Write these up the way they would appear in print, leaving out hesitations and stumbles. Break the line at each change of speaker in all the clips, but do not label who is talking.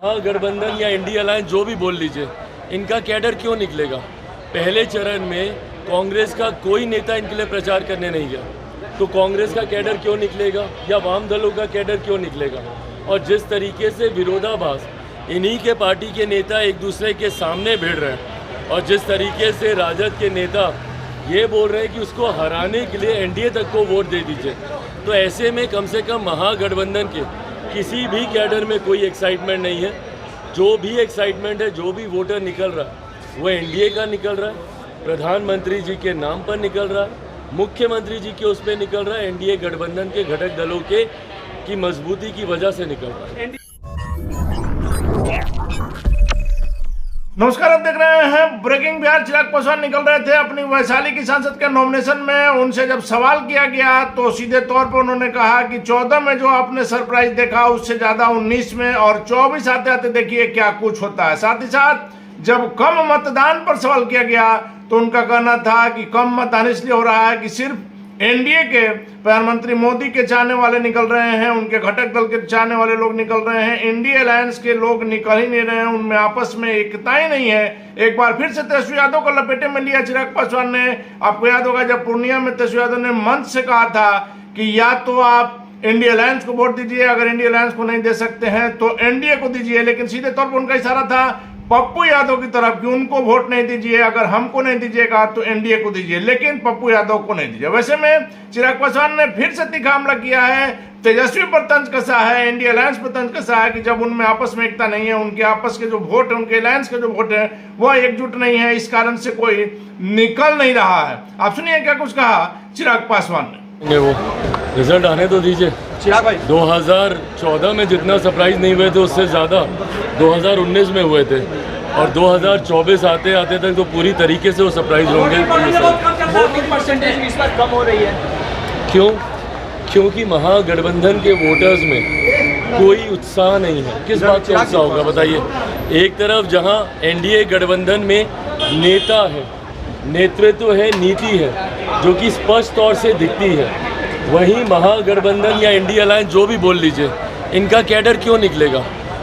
गठबंधन या India alliance जो भी बोल लीजिए, इनका कैडर क्यों निकलेगा? पहले चरण में कांग्रेस का कोई नेता इनके लिए प्रचार करने नहीं गया, तो कांग्रेस का कैडर क्यों निकलेगा या वाम दलों का कैडर क्यों निकलेगा? और जिस तरीके से विरोधाभास इन्हीं के पार्टी के नेता एक दूसरे के सामने भिड़ रहे हैं और जिस तरीके से राजद के नेता ये बोल रहे हैं कि उसको हराने के लिए एनडीए तक को वोट दे दीजिए, तो ऐसे में कम से कम महागठबंधन के किसी भी कैडर में कोई एक्साइटमेंट नहीं है। जो भी एक्साइटमेंट है, जो भी वोटर निकल रहा है वो एनडीए का निकल रहा है, प्रधानमंत्री जी के नाम पर निकल रहा है, मुख्यमंत्री जी के उस पर निकल रहा है, एनडीए गठबंधन के घटक दलों के की मजबूती की वजह से निकल रहा है।
नमस्कार, आप देख रहे हैं ब्रेकिंग बिहार। चिराग पासवान निकल रहे थे अपनी वैशाली की सांसद के नॉमिनेशन में। उनसे जब सवाल किया गया तो सीधे तौर पर उन्होंने कहा कि 14 में जो आपने सरप्राइज देखा उससे ज्यादा 19 में और 24 आते आते देखिए क्या कुछ होता है। साथ ही साथ जब कम मतदान पर सवाल किया गया तो उनका कहना था कि कम मतदान इसलिए हो रहा है कि सिर्फ एनडीए के प्रधानमंत्री मोदी के चाहने वाले निकल रहे हैं, उनके घटक दल के चाहने वाले लोग निकल रहे हैं, इंडिया अलायंस के लोग निकल ही नहीं रहे हैं, उनमें आपस में एकता ही नहीं है। एक बार फिर से तेजस्वी यादव को लपेटे में लिया चिराग पासवान ने। आपको याद होगा जब पूर्णिया में तेजस्वी यादव ने मंच से कहा था कि या तो आप इंडिया अलायंस को वोट दीजिए, अगर इंडिया अलायंस को नहीं दे सकते हैं तो एनडीए को दीजिए, लेकिन सीधे तौर पर उनका इशारा था पप्पू यादव की तरफ कि उनको वोट नहीं दीजिए, अगर हमको नहीं दीजिएगा तो एनडीए को दीजिए, लेकिन पप्पू यादव को नहीं दीजिए। वैसे में चिराग पासवान ने फिर से तीखा हमला किया है, तेजस्वी पर तंज कसा है, इंडिया अलायंस पर तंज कसा है कि जब उनमें आपस में एकता नहीं है, उनके आपस के जो वोट है, उनके अलायंस के जो वोट है वह एकजुट नहीं है, इस कारण से कोई निकल नहीं रहा है। आप सुनिए क्या कुछ कहा चिराग पासवान ने।
वो रिजल्ट आने तो दीजिए।
चिराग भाई,
2014 में जितना सरप्राइज नहीं हुए थे उससे ज़्यादा 2019 में हुए थे और 2024 आते आते तक तो पूरी तरीके से वो सरप्राइज होंगे।
वोटिंग परसेंटेज इस बार कम हो रही है।
क्यों? क्योंकि महागठबंधन के वोटर्स में कोई उत्साह नहीं है। किस बात का उत्साह होगा बताइए? एक तरफ जहां एनडीए गठबंधन में नेता है, नेतृत्व है, नीति है जो कि स्पष्ट तौर से दिखती है, वहीं महागठबंधन या इंडिया अलायंस जो भी बोल लीजिए, इनका कैडर क्यों निकलेगा?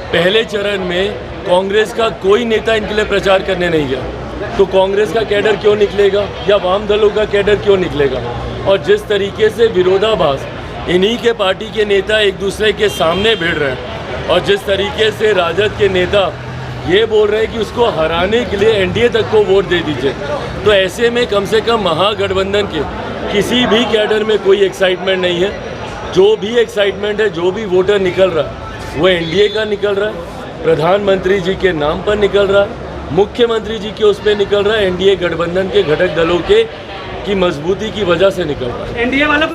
पहले चरण में कांग्रेस का कोई नेता इनके लिए प्रचार करने नहीं गया, तो कांग्रेस का कैडर क्यों निकलेगा या वाम दलों का कैडर क्यों निकलेगा? और जिस तरीके से विरोधाभास इन्हीं के पार्टी के नेता एक दूसरे के सामने भिड़ रहे हैं और जिस तरीके से राजद के नेता ये बोल रहे हैं कि उसको हराने के लिए एनडीए तक को वोट दे दीजिए, तो ऐसे में कम से कम महागठबंधन के किसी भी कैडर में कोई एक्साइटमेंट नहीं है। जो भी एक्साइटमेंट है, जो भी वोटर निकल रहा है वो एनडीए का निकल रहा है, प्रधानमंत्री जी के नाम पर निकल रहा है, मुख्यमंत्री जी के उस पर निकल रहा है, एनडीए गठबंधन के घटक दलों के की मजबूती की वजह से निकल रहा है।
एनडीए वाला